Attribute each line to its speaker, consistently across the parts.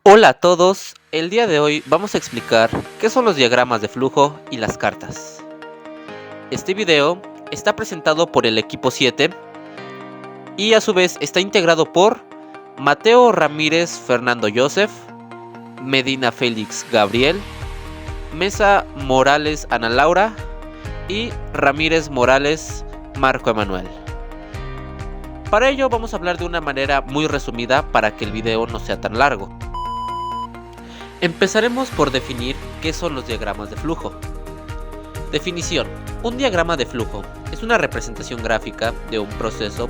Speaker 1: Hola a todos, el día de hoy vamos a explicar qué son los diagramas de flujo y las cartas. Este video está presentado por el equipo 7 y a su vez está integrado por Mateo Ramírez Fernando Joseph, Medina Félix Gabriel, Mesa Morales Ana Laura y Ramírez Morales Marco Emanuel. Para ello vamos a hablar de una manera muy resumida para que el video no sea tan largo. Empezaremos por definir qué son los diagramas de flujo. Definición. Un diagrama de flujo es una representación gráfica de un proceso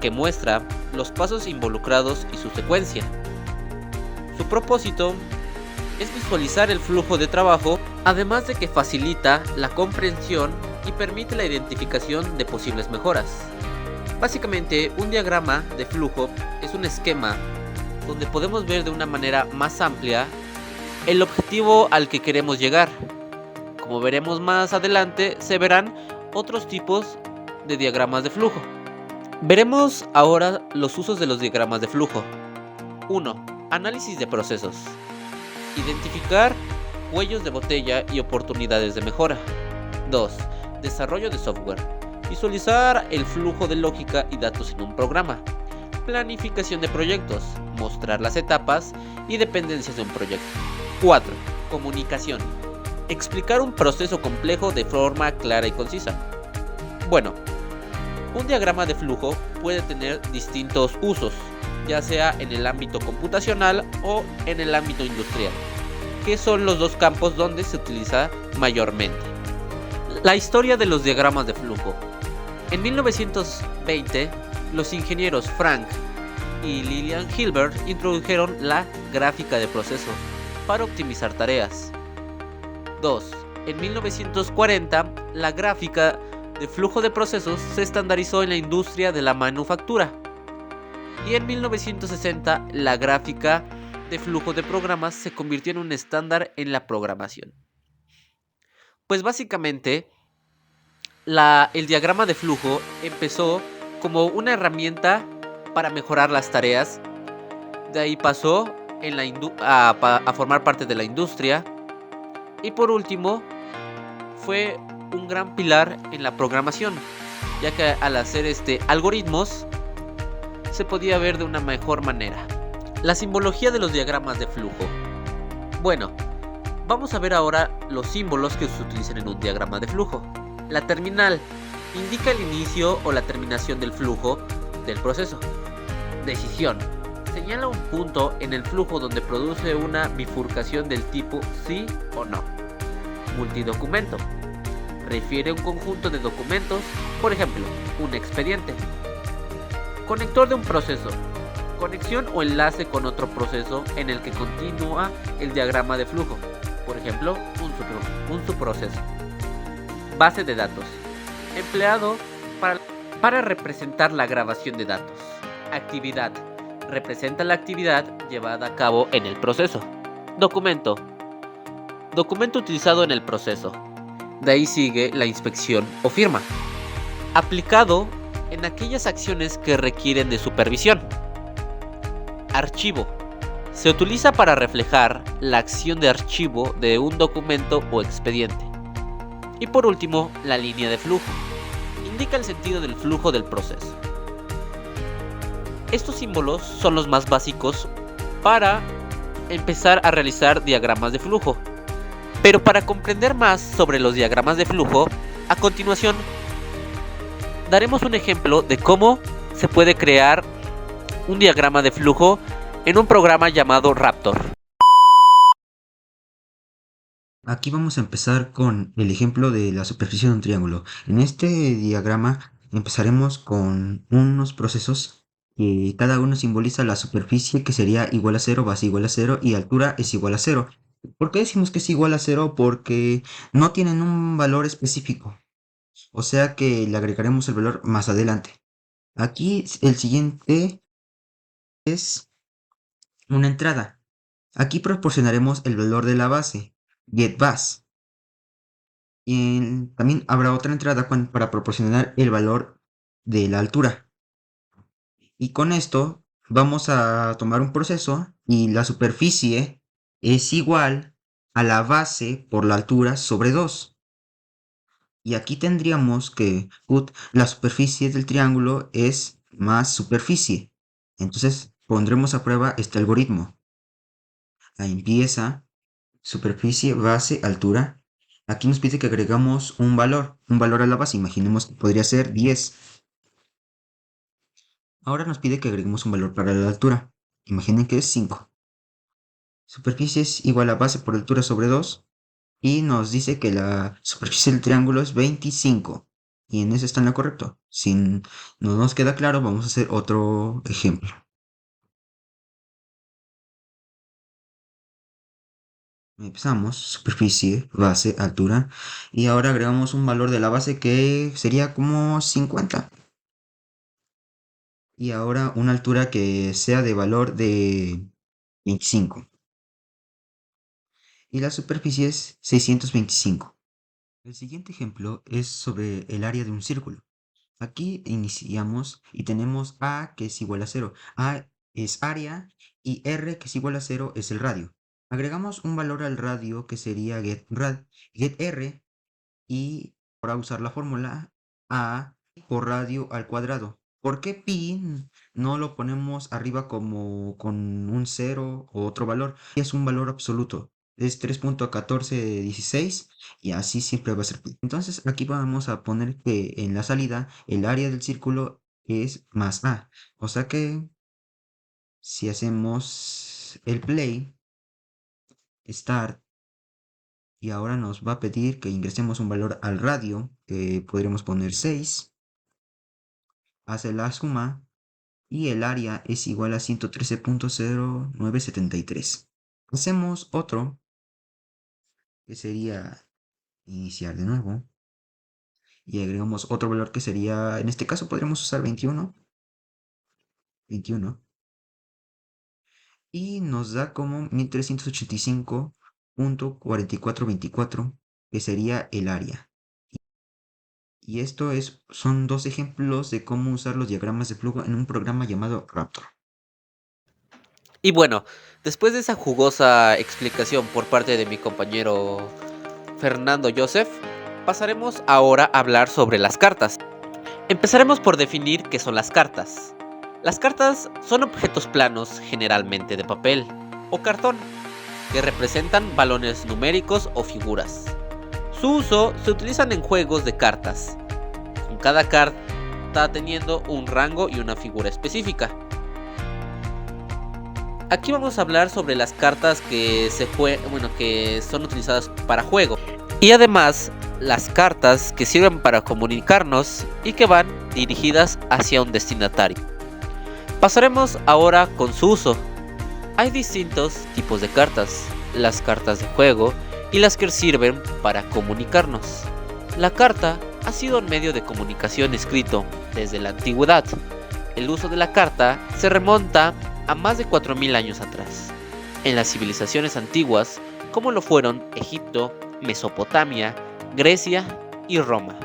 Speaker 1: que muestra los pasos involucrados y su secuencia. Su propósito es visualizar el flujo de trabajo, además de que facilita la comprensión y permite la identificación de posibles mejoras. Básicamente, un diagrama de flujo es un esquema donde podemos ver de una manera más amplia el objetivo al que queremos llegar. Como veremos más adelante, se verán otros tipos de diagramas de flujo. Veremos ahora los usos de los diagramas de flujo. 1. Análisis de procesos. Identificar cuellos de botella y oportunidades de mejora. 2. Desarrollo de software. Visualizar el flujo de lógica y datos en un programa. Planificación de proyectos. Mostrar las etapas y dependencias de un proyecto. 4. Comunicación. Explicar un proceso complejo de forma clara y concisa. Bueno, un diagrama de flujo puede tener distintos usos, ya sea en el ámbito computacional o en el ámbito industrial, que son los dos campos donde se utiliza mayormente. La historia de los diagramas de flujo. En 1920, los ingenieros Frank y Lillian Hilbert introdujeron la gráfica de proceso para optimizar tareas. 2. En 1940, la gráfica de flujo de procesos se estandarizó en la industria de la manufactura. Y en 1960, la gráfica de flujo de programas se convirtió en un estándar en la programación. Pues básicamente, el diagrama de flujo empezó como una herramienta para mejorar las tareas. De ahí pasó a formar parte de la industria. Y por último, fue un gran pilar en la programación, ya que al hacer algoritmos se podía ver de una mejor manera. La simbología de los diagramas de flujo. Bueno, vamos a ver ahora los símbolos que se utilizan en un diagrama de flujo. La terminal indica el inicio o la terminación del flujo del proceso. Decisión. Señala un punto en el flujo donde produce una bifurcación del tipo sí o no. Multidocumento. Refiere a un conjunto de documentos, por ejemplo, un expediente. Conector de un proceso. Conexión o enlace con otro proceso en el que continúa el diagrama de flujo, por ejemplo, un subproceso. Base de datos. Empleado para representar la grabación de datos. Actividad. Representa la actividad llevada a cabo en el proceso. Documento. Documento utilizado en el proceso. De ahí sigue la inspección o firma. Aplicado en aquellas acciones que requieren de supervisión. Archivo. Se utiliza para reflejar la acción de archivo de un documento o expediente. Y por último, la línea de flujo. Indica el sentido del flujo del proceso. Estos símbolos son los más básicos para empezar a realizar diagramas de flujo. Pero para comprender más sobre los diagramas de flujo, a continuación daremos un ejemplo de cómo se puede crear un diagrama de flujo en un programa llamado Raptor.
Speaker 2: Aquí vamos a empezar con el ejemplo de la superficie de un triángulo. En este diagrama empezaremos con unos procesos que cada uno simboliza la superficie, que sería igual a 0, base igual a 0 y altura es igual a 0. ¿Por qué decimos que es igual a 0? Porque no tienen un valor específico, o sea que le agregaremos el valor más adelante. Aquí el siguiente es una entrada. Aquí proporcionaremos el valor de la base, getBase. Y también habrá otra entrada para proporcionar el valor de la altura. Y con esto vamos a tomar un proceso y la superficie es igual a la base por la altura sobre 2. Y aquí tendríamos que la superficie del triángulo es más superficie. Entonces pondremos a prueba este algoritmo. Ahí empieza superficie, base, altura. Aquí nos pide que agregamos un valor a la base. Imaginemos que podría ser 10. Ahora nos pide que agreguemos un valor para la altura. Imaginen que es 5. Superficie es igual a base por altura sobre 2. Y nos dice que la superficie del triángulo es 25. Y en eso está en lo correcto. Si no nos queda claro, vamos a hacer otro ejemplo. Empezamos, superficie, base, altura. Y ahora agregamos un valor de la base que sería como 50. Y ahora una altura que sea de valor de 25. Y la superficie es 625. El siguiente ejemplo es sobre el área de un círculo. Aquí iniciamos y tenemos A que es igual a 0. A es área y R que es igual a 0 es el radio. Agregamos un valor al radio que sería getR y para usar la fórmula A por radio al cuadrado. ¿Por qué pi no lo ponemos arriba como con un 0 o otro valor? Es un valor absoluto. Es 3.1416 y así siempre va a ser pi. Entonces aquí vamos a poner que en la salida el área del círculo es más A. O sea que si hacemos el play, start, y ahora nos va a pedir que ingresemos un valor al radio, que podríamos poner 6, hace la suma y el área es igual a 113.0973. Hacemos otro, que sería iniciar de nuevo, y agregamos otro valor que sería, en este caso podríamos usar 21, y nos da como 1385.4424, que sería el área. Y esto son dos ejemplos de cómo usar los diagramas de flujo en un programa llamado Raptor.
Speaker 1: Y bueno, después de esa jugosa explicación por parte de mi compañero Fernando Joseph, pasaremos ahora a hablar sobre las cartas. Empezaremos por definir qué son las cartas. Las cartas son objetos planos, generalmente de papel o cartón, que representan balones numéricos o figuras. Su uso se utilizan en juegos de cartas, con cada carta teniendo un rango y una figura específica. Aquí vamos a hablar sobre las cartas que son utilizadas para juego. Y además, las cartas que sirven para comunicarnos y que van dirigidas hacia un destinatario. Pasaremos ahora con su uso. Hay distintos tipos de cartas, las cartas de juego y las que sirven para comunicarnos. La carta ha sido un medio de comunicación escrito desde la antigüedad. El uso de la carta se remonta a más de 4000 años atrás, en las civilizaciones antiguas como lo fueron Egipto, Mesopotamia, Grecia y Roma.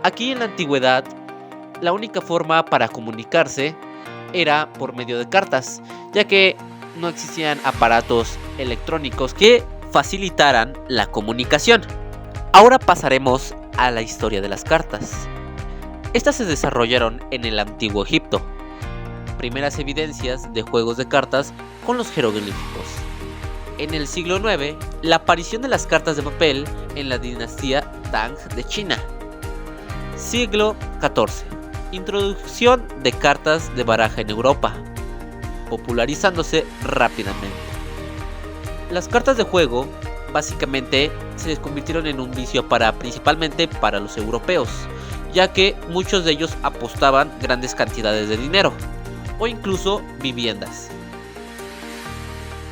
Speaker 1: Aquí en la antigüedad, la única forma para comunicarse era por medio de cartas, ya que no existían aparatos electrónicos que facilitaran la comunicación. Ahora pasaremos a la historia de las cartas. Estas se desarrollaron en el antiguo Egipto. Primeras evidencias de juegos de cartas con los jeroglíficos. En el siglo IX, la aparición de las cartas de papel en la dinastía Tang de China. Siglo XIV. Introducción de cartas de baraja en Europa, popularizándose rápidamente. Las cartas de juego básicamente se les convirtieron en un vicio principalmente para los europeos, ya que muchos de ellos apostaban grandes cantidades de dinero o incluso viviendas.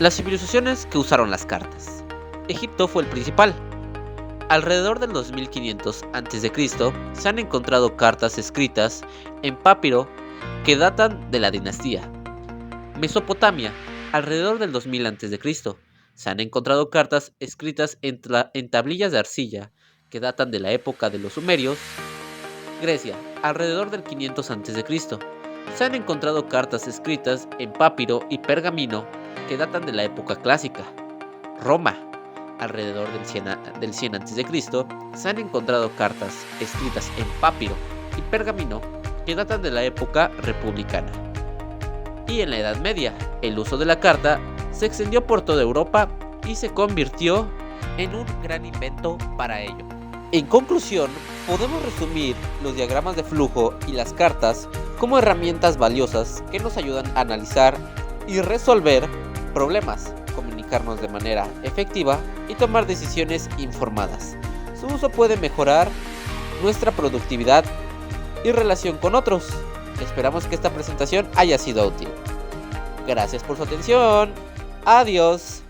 Speaker 1: Las civilizaciones que usaron las cartas. Egipto fue el principal. Alrededor del 2500 a.C. se han encontrado cartas escritas en papiro que datan de la dinastía. Mesopotamia, alrededor del 2000 a.C. se han encontrado cartas escritas en tablillas de arcilla que datan de la época de los sumerios. Grecia, alrededor del 500 a.C. se han encontrado cartas escritas en papiro y pergamino que datan de la época clásica. Roma, alrededor del 100 a.C., se han encontrado cartas escritas en papiro y pergamino que datan de la época republicana. Y en la Edad Media, el uso de la carta se extendió por toda Europa y se convirtió en un gran invento para ello. En conclusión, podemos resumir los diagramas de flujo y las cartas como herramientas valiosas que nos ayudan a analizar y resolver problemas, comunicarnos de manera efectiva y tomar decisiones informadas. Su uso puede mejorar nuestra productividad y relación con otros. Esperamos que esta presentación haya sido útil. Gracias por su atención. Adiós.